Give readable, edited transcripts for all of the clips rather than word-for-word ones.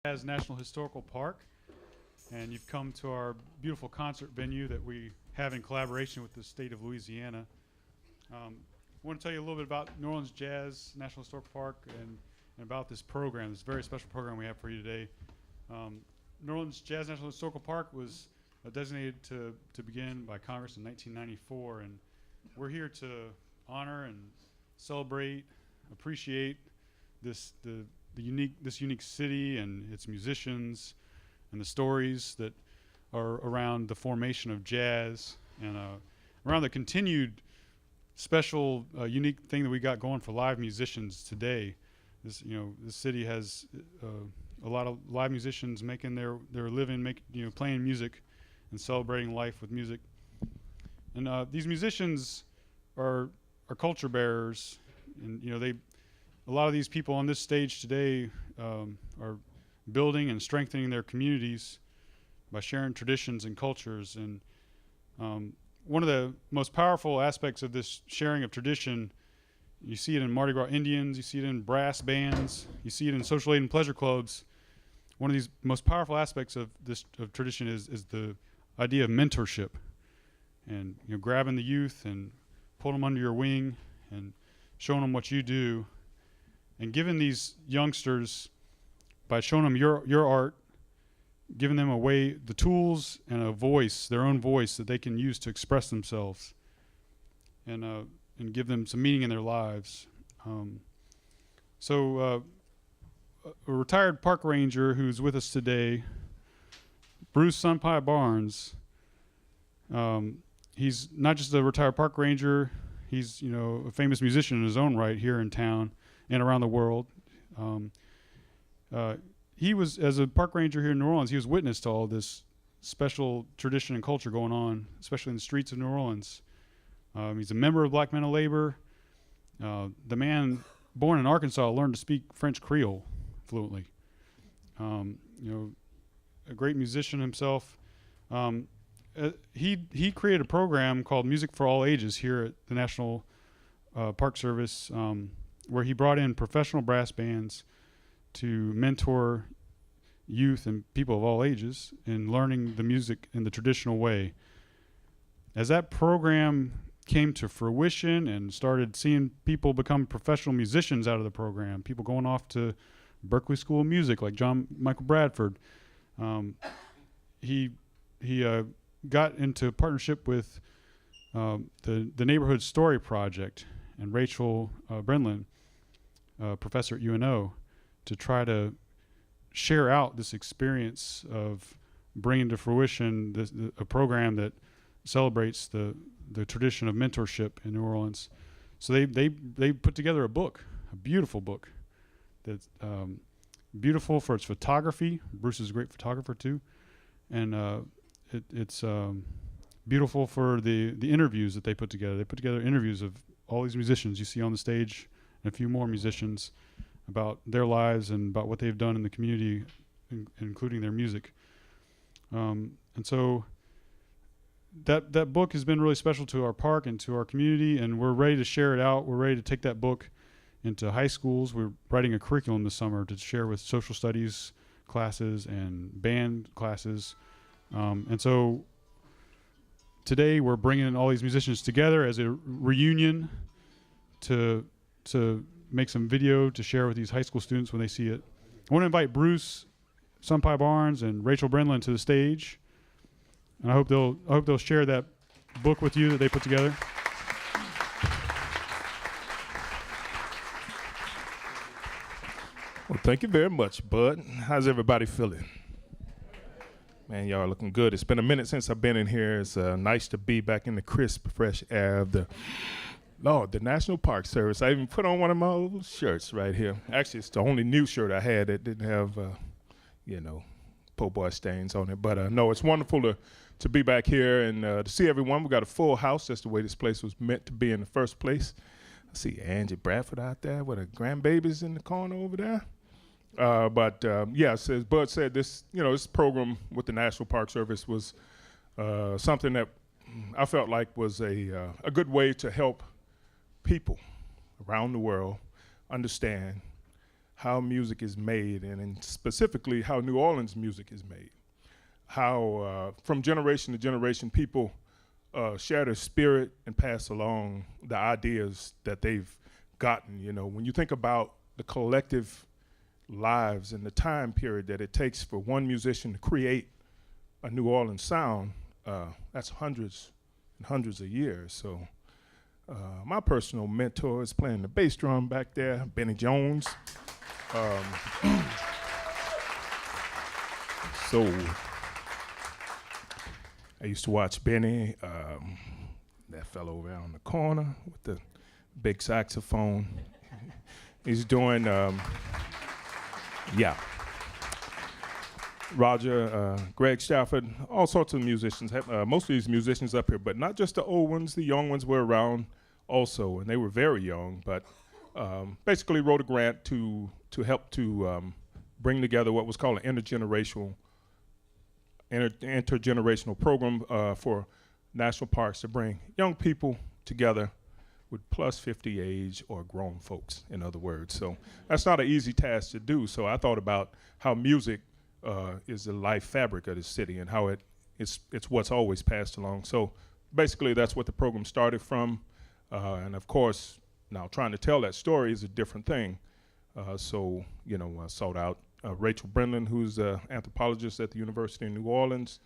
As National Historical Park, and you've come to our beautiful concert venue that we have in collaboration with the state of Louisiana. I want to tell you a little bit about New Orleans Jazz National Historical Park and about this program, this very special program we have for you today. New Orleans Jazz National Historical Park was designated to begin by Congress in 1994, and we're here to honor and celebrate, appreciate this unique city and its musicians and the stories that are around the formation of jazz and around the continued special unique thing that we got going for live musicians today. This city has a lot of live musicians making their living, playing music and celebrating life with music. And these musicians are culture bearers, and a lot of these people on this stage today are building and strengthening their communities by sharing traditions and cultures. And one of the most powerful aspects of this sharing of tradition, you see it in Mardi Gras Indians, you see it in brass bands, you see it in social aid and pleasure clubs. One of these most powerful aspects of this tradition is the idea of mentorship, and grabbing the youth and pulling them under your wing and showing them what you do, and giving these youngsters, by showing them your art, giving them the tools and a voice, their own voice that they can use to express themselves, and give them some meaning in their lives. So a retired park ranger who's with us today, Bruce Sunpai Barnes, he's not just a retired park ranger, he's a famous musician in his own right here in town and around the world. He was, as a park ranger here in New Orleans, he was witness to all this special tradition and culture going on, especially in the streets of New Orleans. He's a member of Black Men of Labor. The man born in Arkansas learned to speak French Creole fluently. A great musician himself. He created a program called Music for All Ages here at the National Park Service, where he brought in professional brass bands to mentor youth and people of all ages in learning the music in the traditional way. As that program came to fruition and started seeing people become professional musicians out of the program, people going off to Berklee School of Music like John Michael Bradford, he got into partnership with the Neighborhood Story Project and Rachel Brenlin, professor at UNO, to try to share out this experience of bringing to fruition a program that celebrates the tradition of mentorship in New Orleans. So they put together a beautiful book that's beautiful for its photography. Bruce is a great photographer too, and it's beautiful for the interviews that they put together. They put together interviews of all these musicians you see on the stage and a few more musicians about their lives and about what they've done in the community, including their music. And so that book has been really special to our park and to our community, and we're ready to share it out. We're ready to take that book into high schools. We're writing a curriculum this summer to share with social studies classes and band classes. And so today we're bringing all these musicians together as a reunion to make some video to share with these high school students when they see it. I want to invite Bruce Sunpai Barnes and Rachel Brenlin to the stage, and I hope they'll share that book with you that they put together. Well, thank you very much, Bud. How's everybody feeling? Man, y'all are looking good. It's been a minute since I've been in here. It's nice to be back in the crisp, fresh air of the National Park Service. I even put on one of my old shirts right here. Actually, it's the only new shirt I had that didn't have, po' boy stains on it. But no, it's wonderful to be back here and to see everyone. We got a full house. That's the way this place was meant to be in the first place. I see Angie Bradford out there with her grandbabies in the corner over there. Yes, as Bud said, this program with the National Park Service was something that I felt like was a good way to help people around the world understand how music is made, and specifically how New Orleans music is made. How from generation to generation, people share their spirit and pass along the ideas that they've gotten. You know, when you think about the collective lives and the time period that it takes for one musician to create a New Orleans sound, that's hundreds and hundreds of years. So my personal mentor is playing the bass drum back there, Benny Jones. So I used to watch Benny, that fellow over on the corner with the big saxophone. He's doing, Roger, Greg Stafford, all sorts of musicians, most of these musicians up here, but not just the old ones, the young ones were around also, and they were very young, but basically wrote a grant to help to bring together what was called an intergenerational program for national parks to bring young people together with plus 50 age or grown folks, in other words. So that's not an easy task to do. So I thought about how music is the life fabric of the city and how it's what's always passed along. So basically that's what the program started from. And of course, now trying to tell that story is a different thing. So, you know, I sought out Rachel Brennan, who's an anthropologist at the University of New Orleans,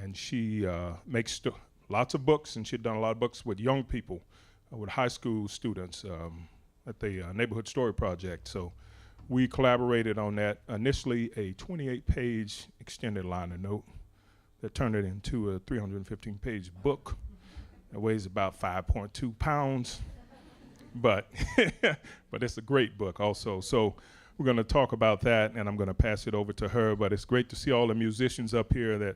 and she makes lots of books, and she'd done a lot of books with young people, with high school students at the Neighborhood Story Project. So we collaborated on that, initially a 28-page extended liner note that turned it into a 315-page book that weighs about 5.2 pounds, but it's a great book also. So we're going to talk about that, and I'm going to pass it over to her, but it's great to see all the musicians up here that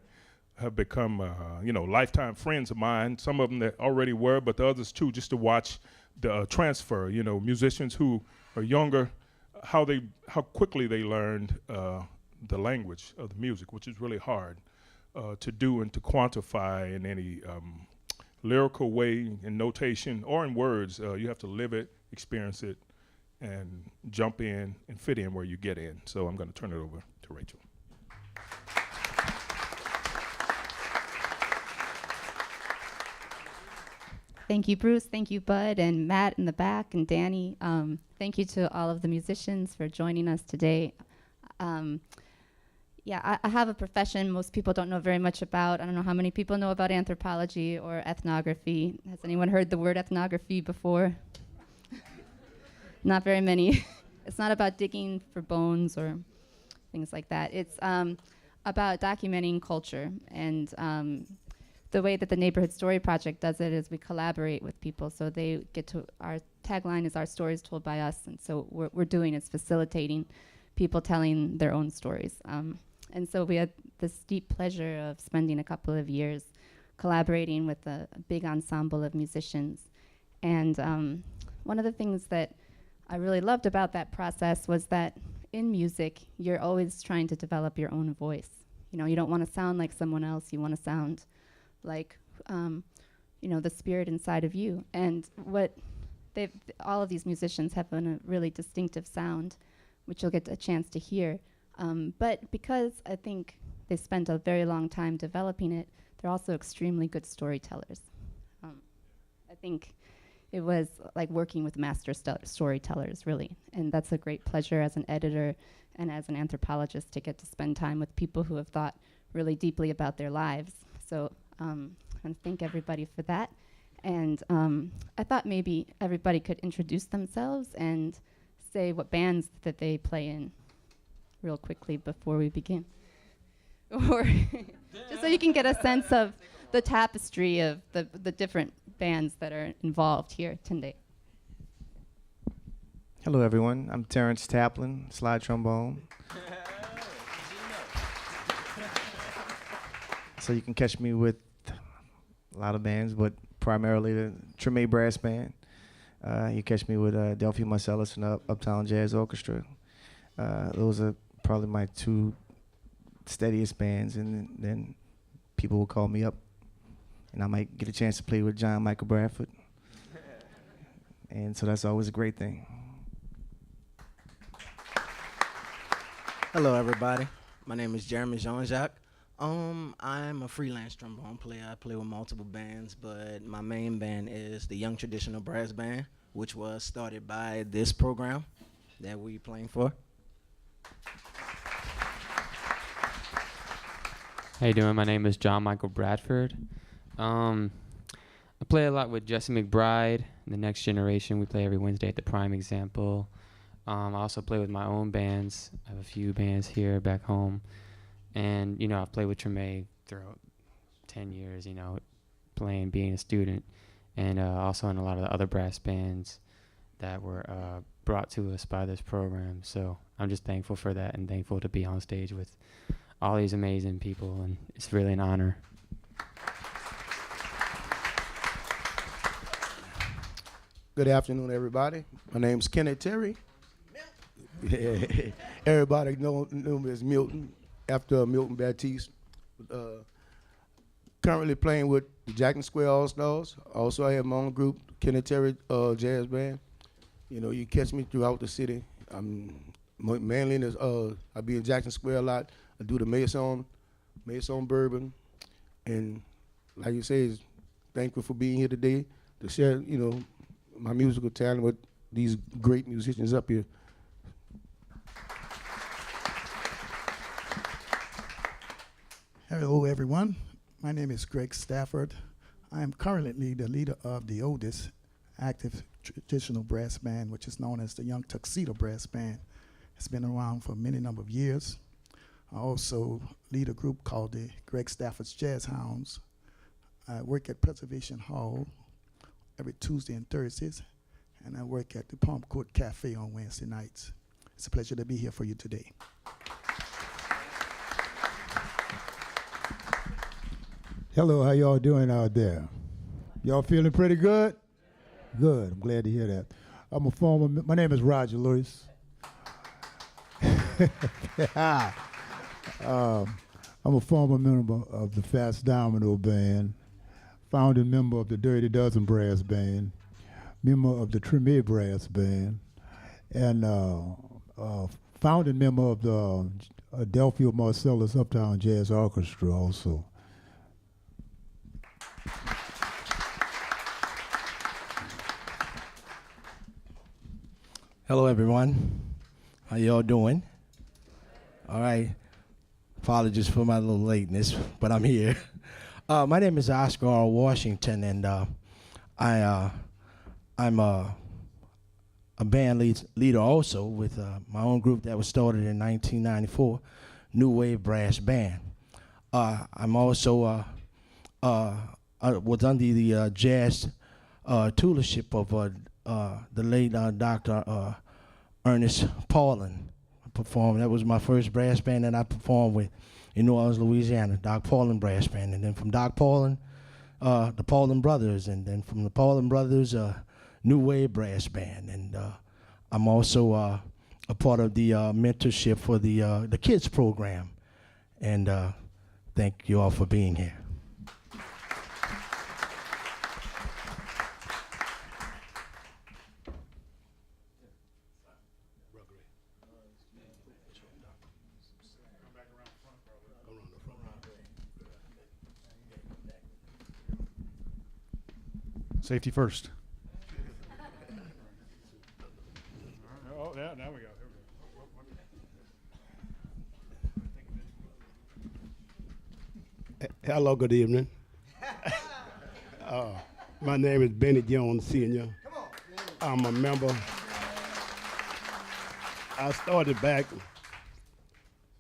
have become, lifetime friends of mine, some of them that already were, but the others too, just to watch the transfer, musicians who are younger, how quickly they learned the language of the music, which is really hard to do and to quantify in any lyrical way, in notation, or in words. You have to live it, experience it, and jump in and fit in where you get in. So I'm going to turn it over to Rachel. Thank you, Bruce. Thank you, Bud, and Matt in the back, and Danny. Thank you to all of the musicians for joining us today. I have a profession most people don't know very much about. I don't know how many people know about anthropology or ethnography. Has anyone heard the word ethnography before? Not very many. It's not about digging for bones or things like that. It's about documenting culture, and the way that the Neighborhood Story Project does it is we collaborate with people, so they get to, our tagline is our stories told by us, and so what we're doing is facilitating people telling their own stories. And so we had this deep pleasure of spending a couple of years collaborating with a big ensemble of musicians. And one of the things that I really loved about that process was that in music, you're always trying to develop your own voice. You don't want to sound like someone else, you want to sound like the spirit inside of you. And what all of these musicians have a really distinctive sound, which you'll get a chance to hear. But because I think they spent a very long time developing it, they're also extremely good storytellers. I think it was like working with master storytellers, really. And that's a great pleasure as an editor and as an anthropologist to get to spend time with people who have thought really deeply about their lives. So I want to thank everybody for that. And I thought maybe everybody could introduce themselves and say what bands that they play in real quickly before we begin. Or just so you can get a sense of the tapestry of the different bands that are involved here today. Hello, everyone. I'm Terrence Taplin, slide trombone. So you can catch me with a lot of bands, but primarily the Treme Brass Band. You catch me with Delphi Marcellus and Uptown Jazz Orchestra. Those are probably my two steadiest bands, and then people will call me up, and I might get a chance to play with John Michael Bradford. And so that's always a great thing. Hello, everybody. My name is Jeremy Jean-Jacques. I'm a freelance trombone player. I play with multiple bands, but my main band is the Young Traditional Brass Band, which was started by this program that we playing for. How you doing? My name is John Michael Bradford. I play a lot with Jesse McBride, The Next Generation. We play every Wednesday at the Prime Example. I also play with my own bands. I have a few bands here back home. And, I've played with Treme throughout 10 years, being a student. And also in a lot of the other brass bands that were brought to us by this program. So I'm just thankful for that and thankful to be on stage with all these amazing people. And it's really an honor. Good afternoon, everybody. My name's Kenneth Terry. Everybody know me as Milton, after Milton Baptiste. Currently playing with the Jackson Square All-Stars. Also, I have my own group, Kenneth Terry Jazz Band. You catch me throughout the city. I'm mainly I be in Jackson Square a lot. I do the Mason Bourbon, and like you say, thankful for being here today to share, my musical talent with these great musicians up here. Hello, everyone. My name is Greg Stafford. I am currently the leader of the oldest active traditional brass band, which is known as the Young Tuxedo Brass Band. It's been around for many number of years. I also lead a group called the Greg Stafford's Jazz Hounds. I work at Preservation Hall every Tuesday and Thursdays, and I work at the Palm Court Cafe on Wednesday nights. It's a pleasure to be here for you today. Hello, how y'all doing out there? Y'all feeling pretty good? Good, I'm glad to hear that. My name is Roger Lewis. I'm a former member of the Fats Domino Band, founding member of the Dirty Dozen Brass Band, member of the Treme Brass Band, and founding member of the Adelphia Marcellus Uptown Jazz Orchestra also. Hello, everyone. How y'all doing? All right. Apologies for my little lateness, but I'm here. My name is Oscar R. Washington, and I'm a band leader also with my own group that was started in 1994, New Wave Brass Band. I'm also I was under the jazz tutorship of the late Dr. Ernest Paulin. That was my first brass band that I performed with in New Orleans, Louisiana, Doc Paulin Brass Band. And then from Doc Paulin, the Paulin Brothers. And then from the Paulin Brothers, New Wave Brass Band. And I'm also a part of the mentorship for the kids program. And thank you all for being here. Safety first. Oh, yeah, now we go. Hello, good evening. My name is Benny Jones Sr. I'm a member. I started back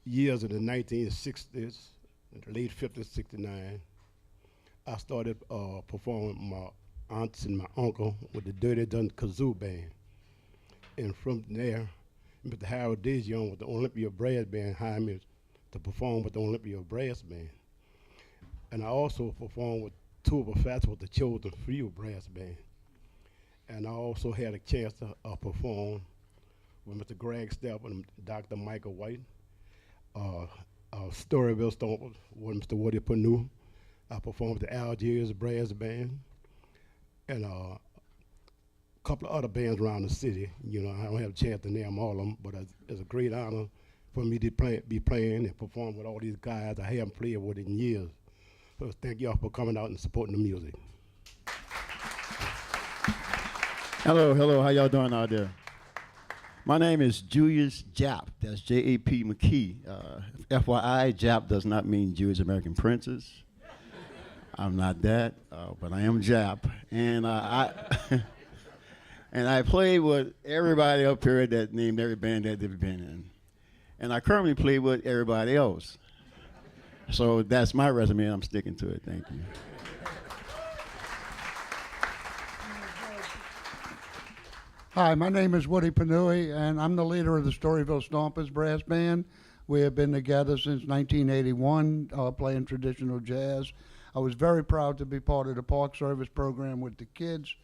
years in the 1960s, in the late 50s, 69. I started performing with my aunts and my uncle with the Dirty Dozen Kazoo Band. And from there, Mr. Harold Dejion with the Olympia Brass Band hired me to perform with the Olympia Brass Band. And I also performed with two of the Fats with the Chosen Few Brass Band. And I also had a chance to perform with Mr. Greg Stepp and Dr. Michael White, Storyville Stompers with Mr. Woody Panu. I performed with the Algiers Brass Band and a couple of other bands around the city. I don't have a chance to name all of them, but it's a great honor for me to be playing and perform with all these guys I haven't played with in years. So thank y'all for coming out and supporting the music. Hello, how y'all doing out there? My name is Julius Jap. That's J-A-P McKee. FYI, Jap does not mean Jewish American Princess. I'm not that, but I am Jap. And I and I played with everybody up here that named every band that they've been in. And I currently play with everybody else. So that's my resume, and I'm sticking to it. Thank you. Hi, my name is Woody Panui, and I'm the leader of the Storyville Stompers Brass Band. We have been together since 1981, playing traditional jazz. I was very proud to be part of the Park Service program with the kids,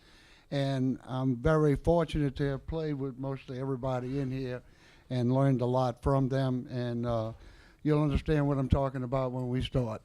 and I'm very fortunate to have played with mostly everybody in here and learned a lot from them, and you'll understand what I'm talking about when we start.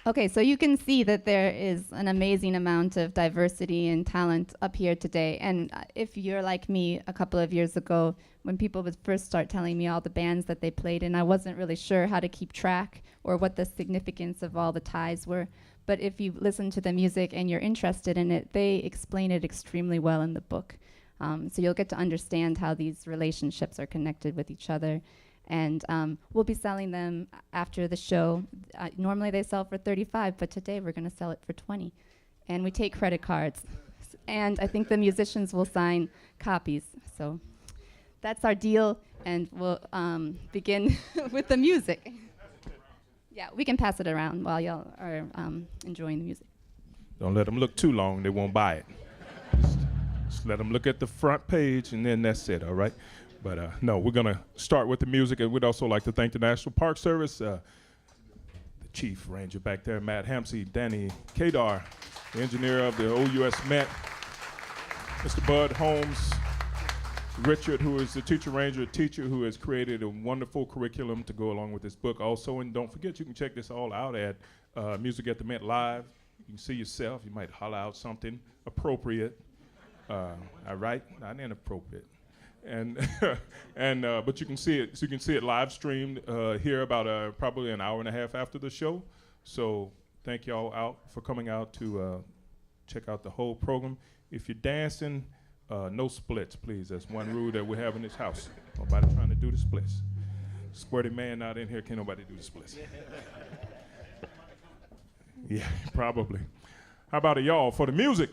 Okay, so you can see that there is an amazing amount of diversity and talent up here today. And if you're like me a couple of years ago, when people would first start telling me all the bands that they played in, I wasn't really sure how to keep track or what the significance of all the ties were. But if you listen to the music and you're interested in it, they explain it extremely well in the book. So you'll get to understand how these relationships are connected with each other. And we'll be selling them after the show. Normally they sell for $35, but today we're going to sell it for $20. And we take credit cards. And I think the musicians will sign copies. So that's our deal, and we'll begin with the music. Yeah, we can pass it around while y'all are enjoying the music. Don't let them look too long, they won't buy it. Just let them look at the front page, and then that's it, all right? But no, we're going to start with the music, and we'd also like to thank the National Park Service, the Chief Ranger back there, Matt Hampsey, Danny Kadar, the engineer of the OUS Met, Mr. Bud Holmes, Richard, who is the teacher ranger, a teacher who has created a wonderful curriculum to go along with this book also. And don't forget, you can check this all out at Music at the Met Live. You can see yourself. You might holler out something appropriate. All right? Not inappropriate. And but you can see it. So you can see it live streamed here about probably an hour and a half after the show. So thank y'all out for coming out to check out the whole program. If you're dancing, no splits, please. That's one rule that we have in this house. Nobody trying to do the splits. Squirty man out in here, can't nobody do the splits. Yeah, probably. How about it, y'all, for the music?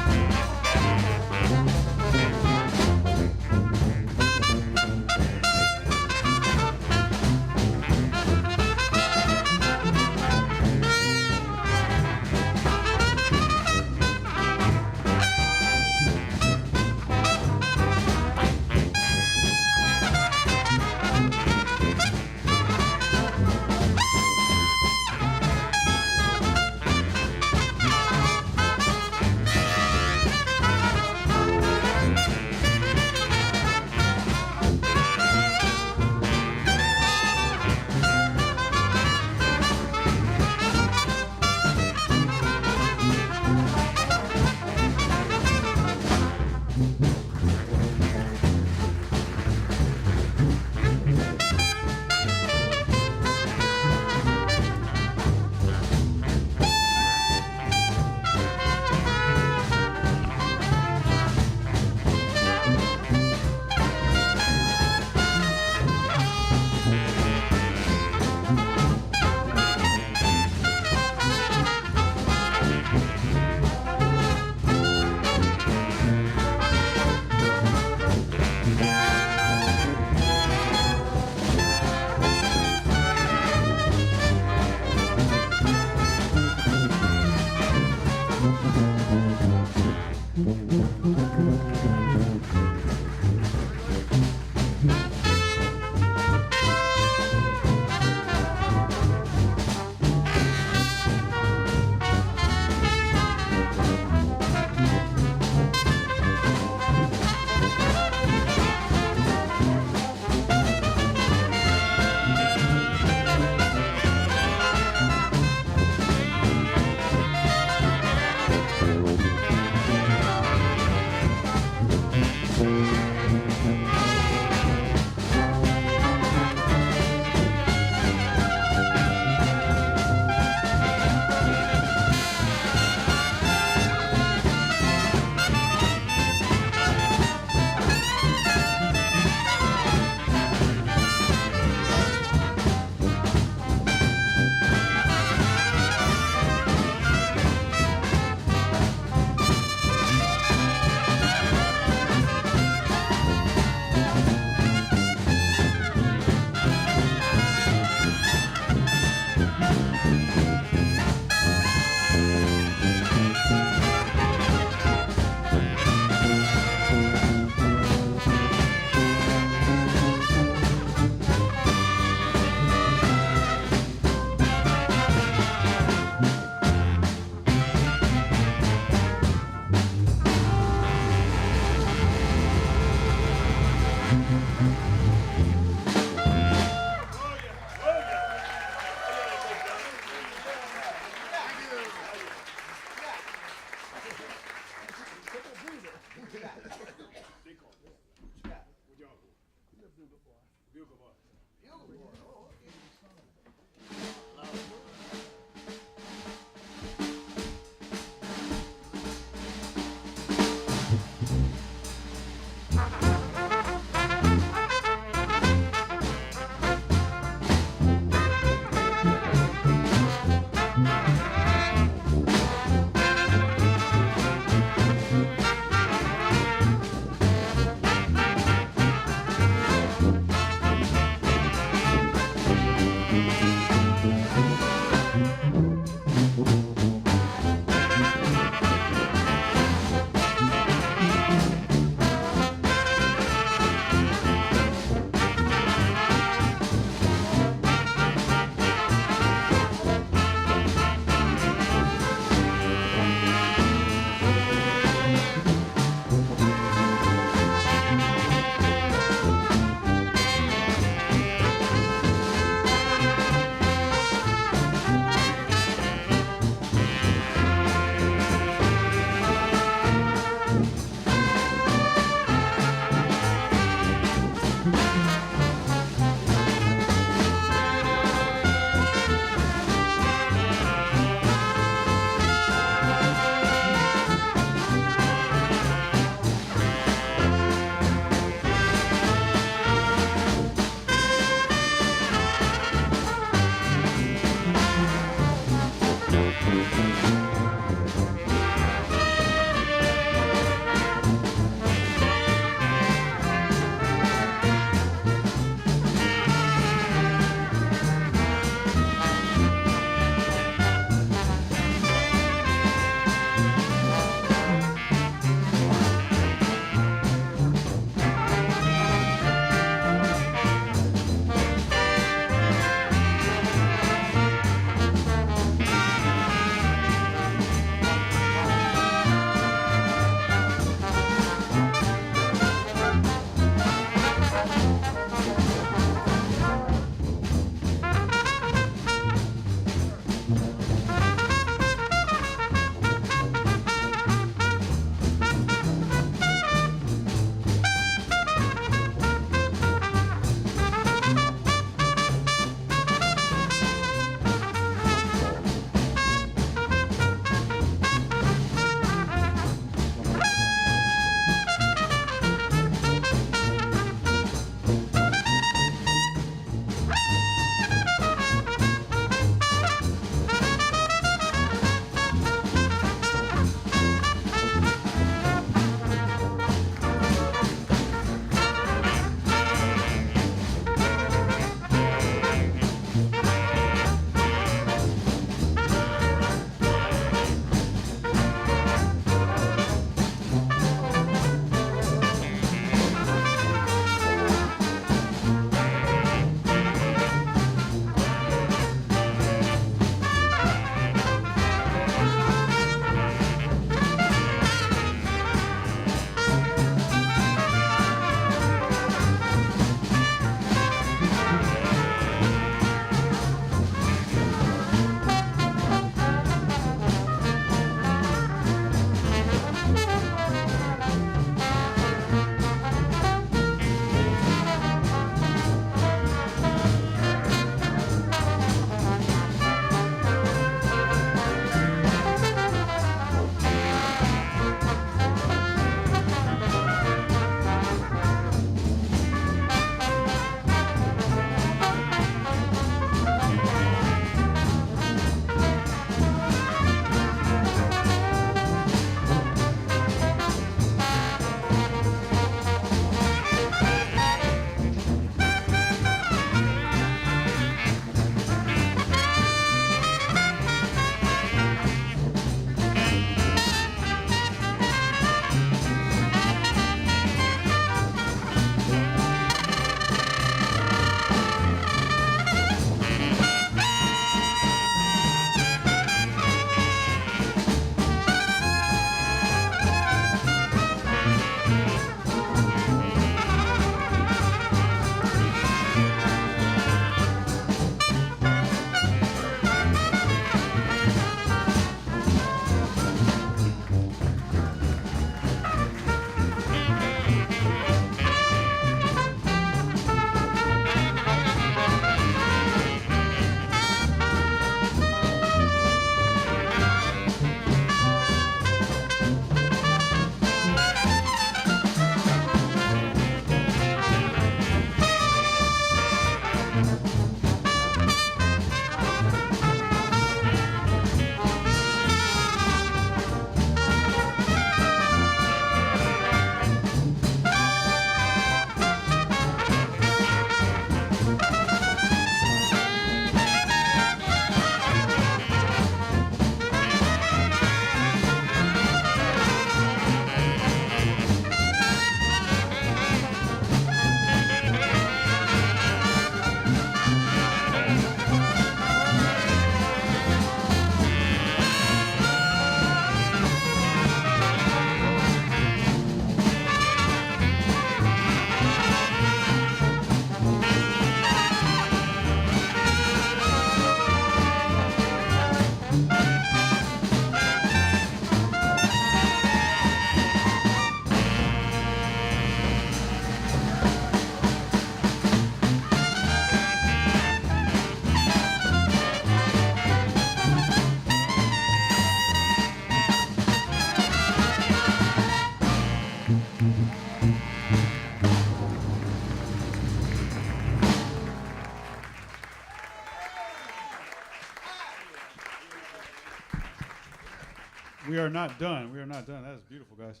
are not done. We are not done. That is beautiful, guys.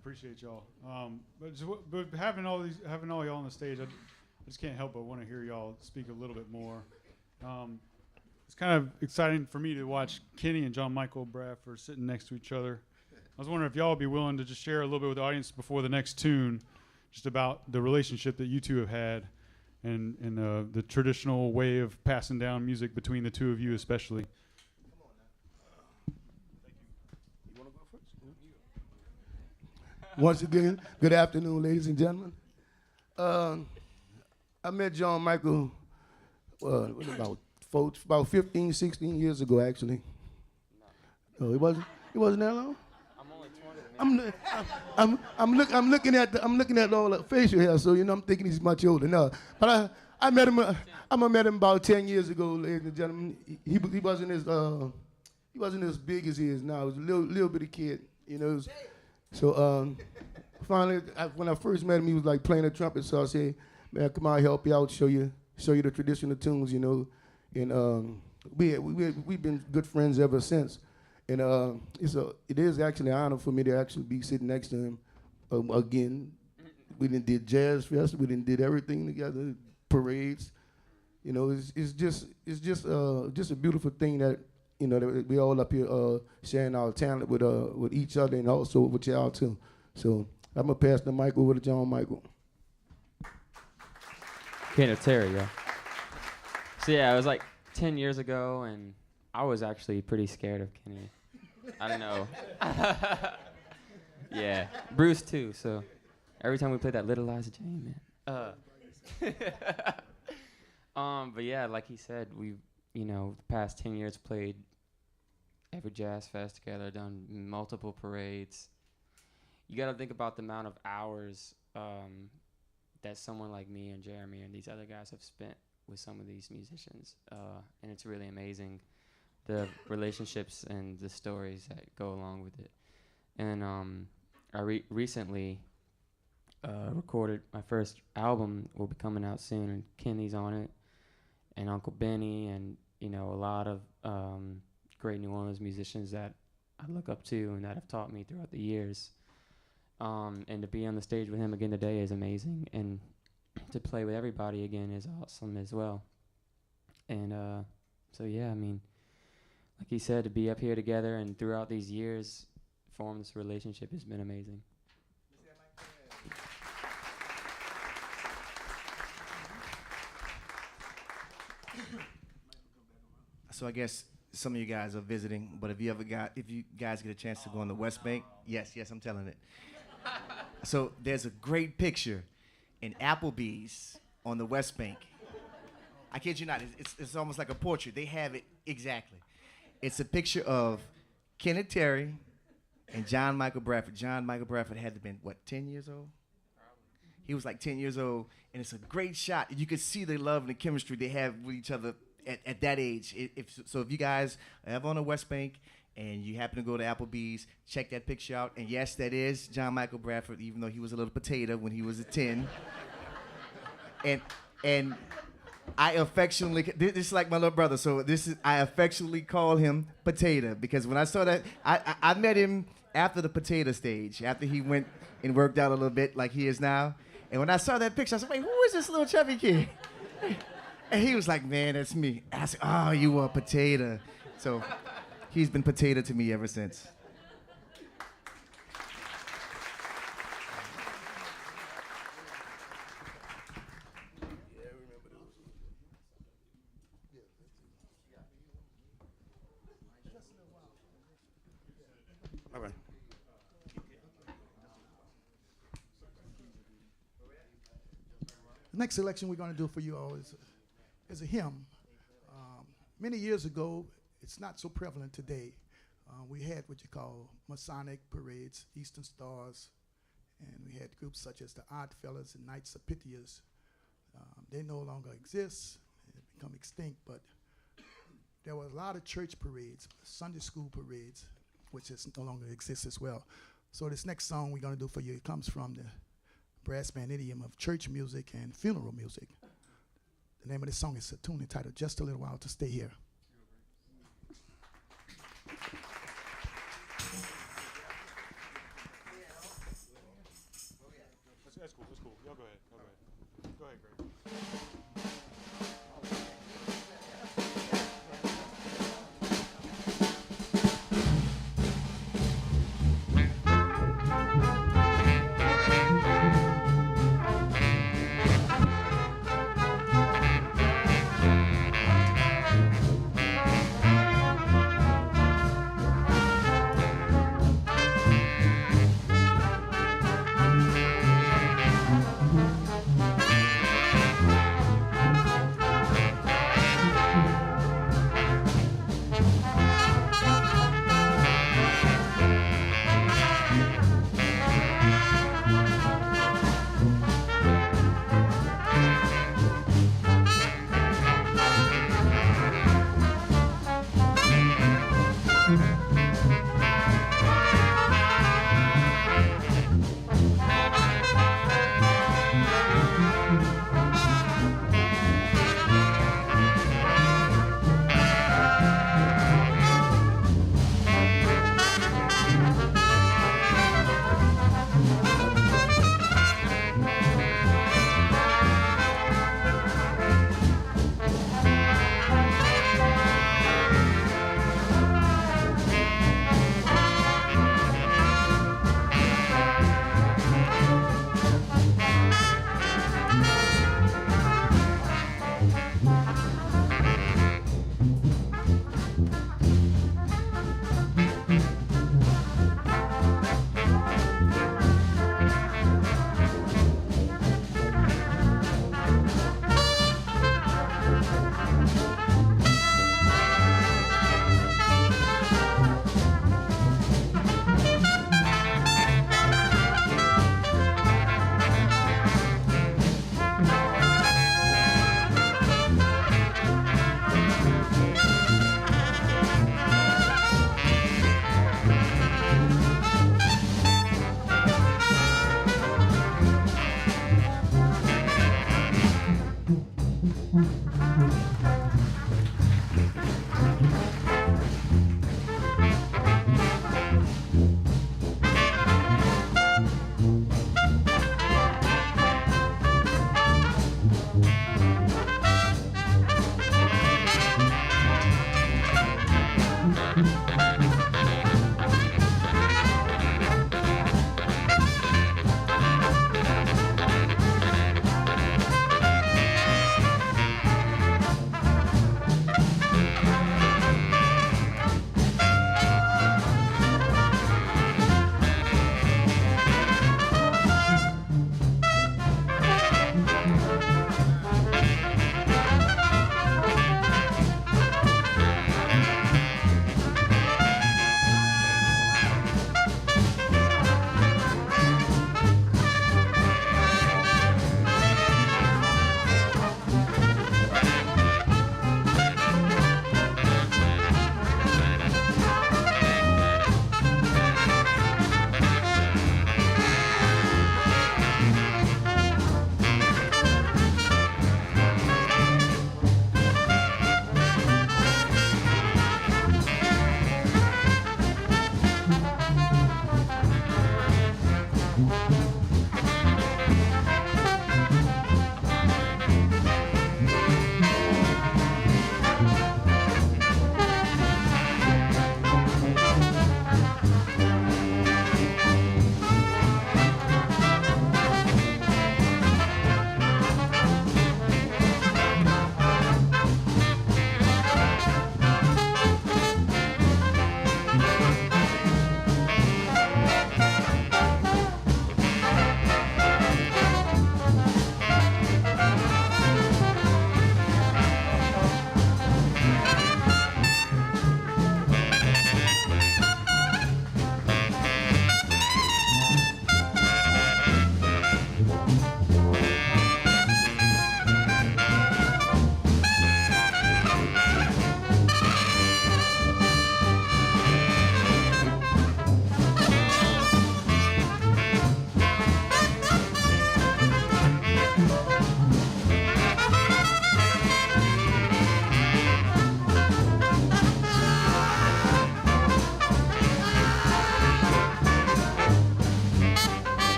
Appreciate y'all. But having all y'all on the stage, I just can't help but want to hear y'all speak a little bit more. It's kind of exciting for me to watch Kenny and John Michael Bradford sitting next to each other. I was wondering if y'all would be willing to just share a little bit with the audience before the next tune, just about the relationship that you two have had, and the traditional way of passing down music between the two of you, especially. Once again, good afternoon, ladies and gentlemen. I met John Michael about 15, 16 years ago, actually. No, it wasn't that long. I'm looking at all the facial hair, so I'm thinking he's much older. No, but I met him. I met him about 10 years ago, ladies and gentlemen. He wasn't as big as he is now. He was a little bitty kid, So finally, when I first met him, he was like playing the trumpet. So I said, "Man, come on, help you out, show you the traditional tunes, And we've been good friends ever since. And it is actually an honor for me to actually be sitting next to him again. We did Jazz Fest. We did everything together, parades. It's just a beautiful thing that that we all up here sharing our talent with each other and also with y'all too. So I'm gonna pass the mic over to John Michael. Kenny Terry, yeah. So yeah, it was like 10 years ago, and I was actually pretty scared of Kenny. I don't know. Yeah, Bruce too. So every time we played that Little Liza Jane, man. But yeah, like he said, we, the past 10 years played every Jazz Fest together, done multiple parades. You got to think about the amount of hours that someone like me and Jeremy and these other guys have spent with some of these musicians, and it's really amazing, the relationships and the stories that go along with it. And I recently recorded my first album, will be coming out soon, and Kenny's on it, and Uncle Benny, and a lot of great New Orleans musicians that I look up to and that have taught me throughout the years. And to be on the stage with him again today is amazing, and to play with everybody again is awesome as well. And so yeah, I mean, like he said, to be up here together and throughout these years form this relationship has been amazing. So I guess some of you guys are visiting, but if you guys get a chance to go on the West Bank, yes, I'm telling it. So there's a great picture in Applebee's on the West Bank. I kid you not, it's almost like a portrait. They have it exactly. It's a picture of Kenneth Terry and John Michael Bradford. John Michael Bradford had to have been, 10 years old? He was like 10 years old, and it's a great shot. You could see the love and the chemistry they have with each other at that age. If you guys are ever on the West Bank and you happen to go to Applebee's, check that picture out. And yes, that is John Michael Bradford, even though he was a little potato when he was a 10. And I affectionately, this is like my little brother, so I affectionately call him Potato, because when I saw that, I met him after the Potato stage, after he went and worked out a little bit like he is now. And when I saw that picture, I said, wait, who is this little chubby kid? And he was like, man, that's me. I said, oh, you are Potato. So he's been Potato to me ever since. All right. The next selection we're going to do for you all is a hymn. Many years ago, it's not so prevalent today. We had what you call Masonic parades, Eastern Stars, and we had groups such as the Odd Fellas and Knights of Pythias. They no longer exist, they've become extinct, but there were a lot of church parades, Sunday school parades, which no longer exists as well. So this next song we're going to do for you, it comes from the brass band idiom of church music and funeral music. The name of this song is a tune entitled Just a Little While to Stay Here. Y'all go ahead. Go ahead, Greg.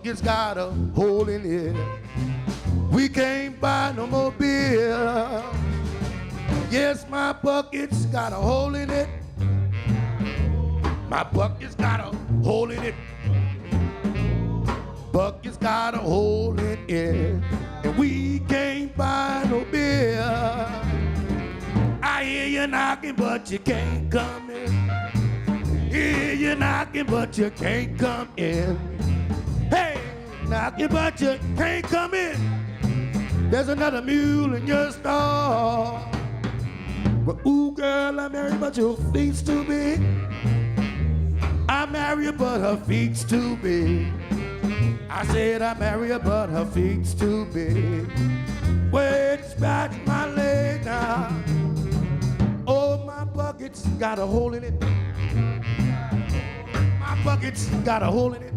bucket's got a hole in it. We can't buy no more beer. Yes, my bucket's got a hole in it. My bucket's got a hole in it. Bucket's got a hole in it. And we can't buy no beer. I hear you knocking, but you can't come in. Hear you knocking, but you can't come in. Hey, knocking, but you can't come in. There's another mule in your store. Well, ooh, girl, I'm married, but your feet's too big. I marry her, but her feet's too big. I said I marry her, but her feet's too big. Wait, scratch my leg now. Oh, my bucket's got a hole in it. My bucket's got a hole in it.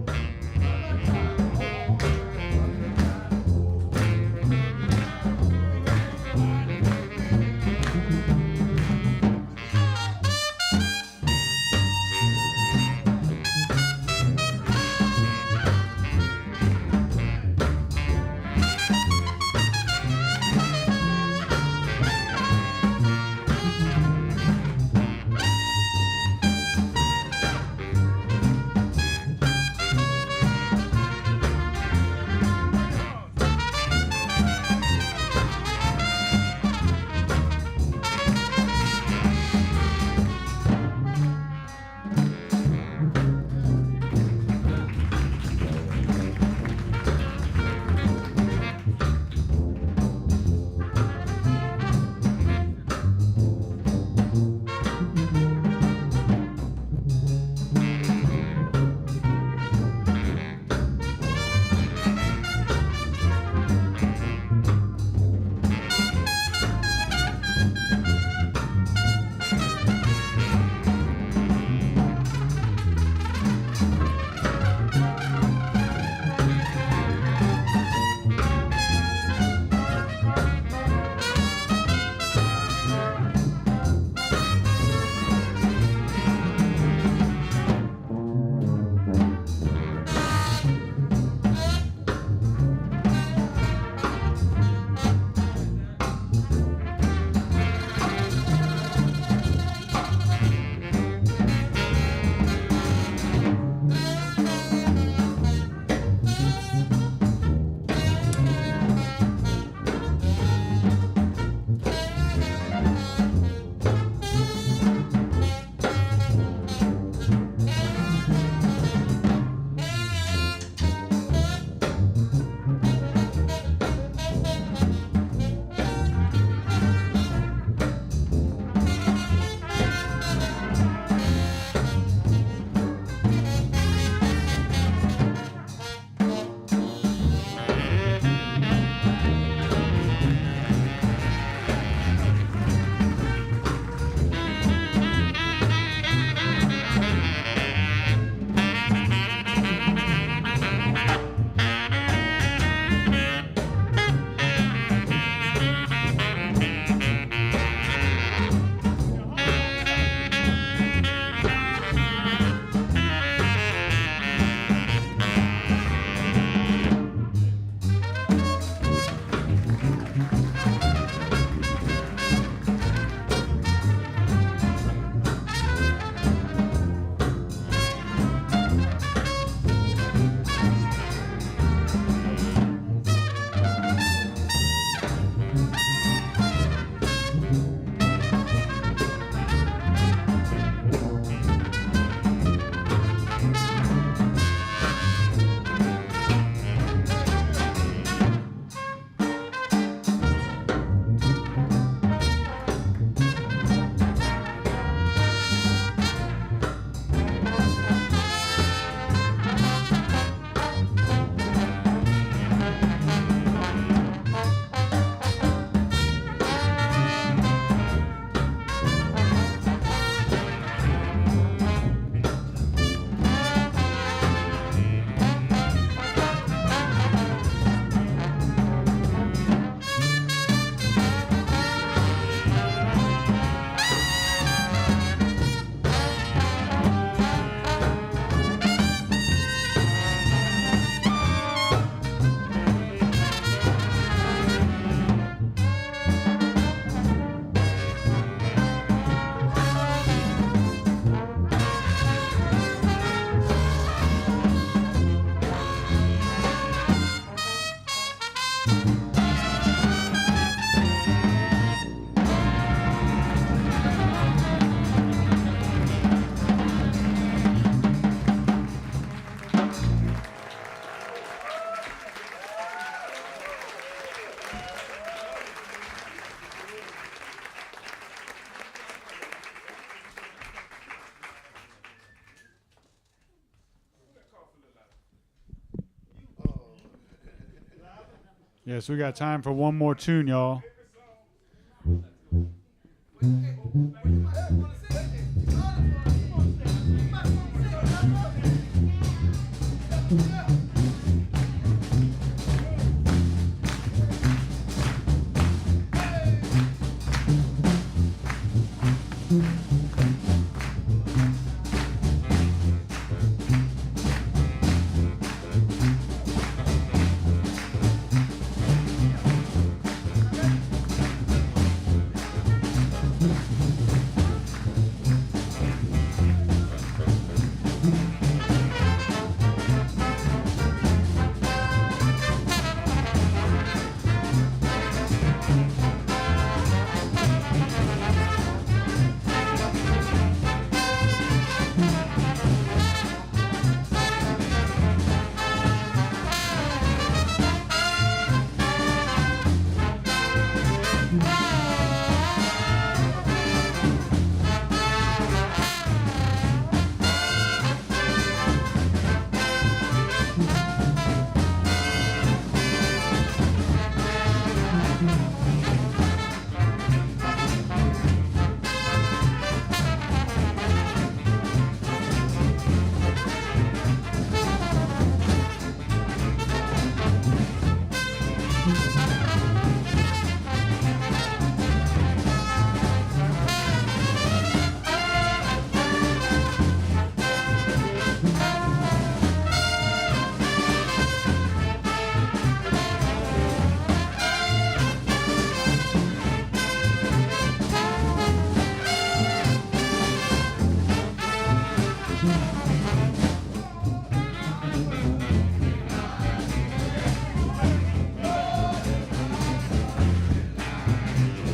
Yes, we got time for one more tune, y'all.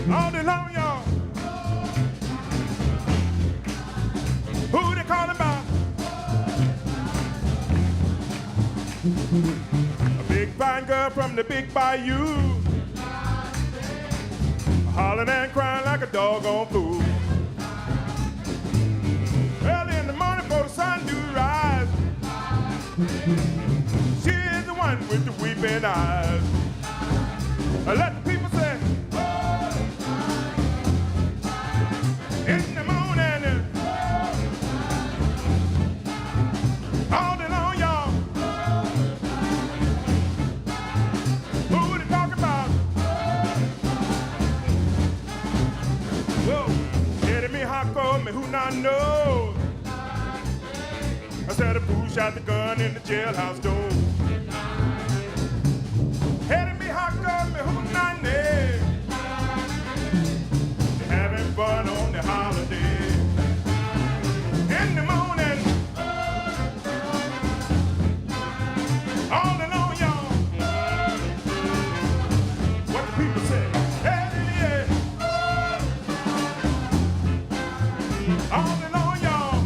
All day long, y'all. Who they calling about? A big fine girl from the big bayou, hollering and crying like a doggone fool. Early in the morning before the sun do rise, she is the one with the weeping eyes. Let the people say, in the morning, all day long, y'all. Who they talking about? Whoa, getting me hot for me, who not knows? I said a fool shot the gun in the jailhouse door. Heading me hot for me, who not know? Having fun on the holiday. In the morning, all alone, y'all. What the people say? Hey, yeah. All alone, y'all.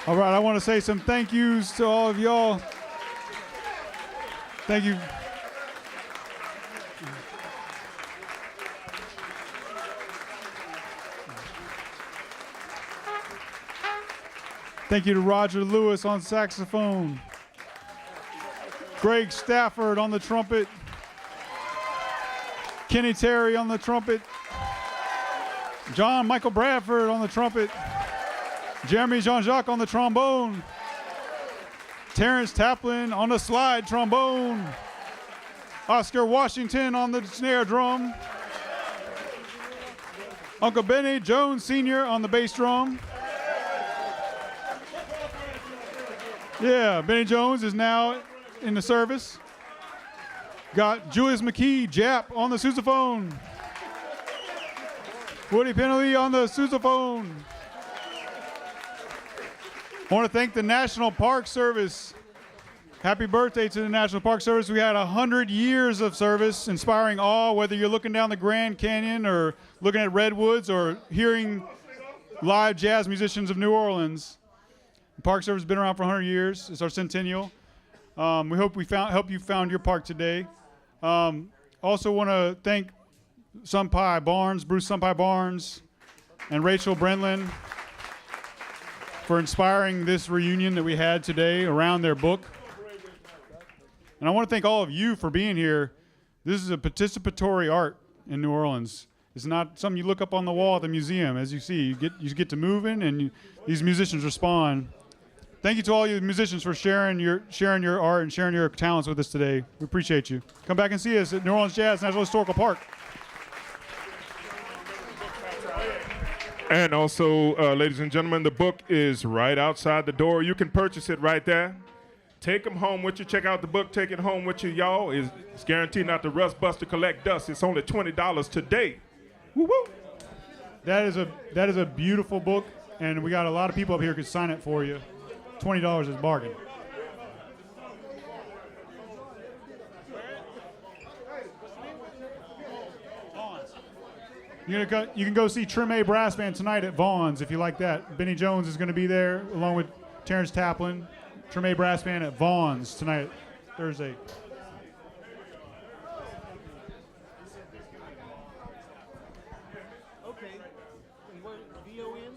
All right, I want to say some thank yous to all of y'all. Thank you. Thank you to Roger Lewis on saxophone, Greg Stafford on the trumpet, Kenny Terry on the trumpet, John Michael Bradford on the trumpet, Jeremy Jean-Jacques on the trombone, Terrence Taplin on the slide trombone, Oscar Washington on the snare drum, Uncle Benny Jones Sr. on the bass drum. Yeah, Benny Jones is now in the service. Got Julius McKee, Jap, on the sousaphone. Woody Penalty on the sousaphone. I want to thank the National Park Service. Happy birthday to the National Park Service. We had 100 years of service, inspiring awe, whether you're looking down the Grand Canyon or looking at redwoods or hearing live jazz musicians of New Orleans. The Park Service has been around for 100 years. It's our centennial. We hope help you found your park today. Also want to thank Sunpai Barnes, Bruce Sunpai Barnes, and Rachel Brenlin for inspiring this reunion that we had today around their book. And I want to thank all of you for being here. This is a participatory art in New Orleans. It's not something you look up on the wall at the museum. As you see, you get to moving, and these musicians respond. Thank you to all you musicians for sharing your art and sharing your talents with us today. We appreciate you. Come back and see us at New Orleans Jazz National Historical Park. And also, ladies and gentlemen, the book is right outside the door. You can purchase it right there. Take them home with you. Check out the book. Take it home with you, y'all. It's guaranteed not to rust, bust, or collect dust. It's only $20 today. Woo-woo. That is a beautiful book, and we got a lot of people up here who could sign it for you. $20 is a bargain. You can go see Treme Brass Band tonight at Vaughn's if you like that. Benny Jones is going to be there along with Terrence Taplin. Treme Brass Band at Vaughn's tonight, Thursday. Okay. And where, VON?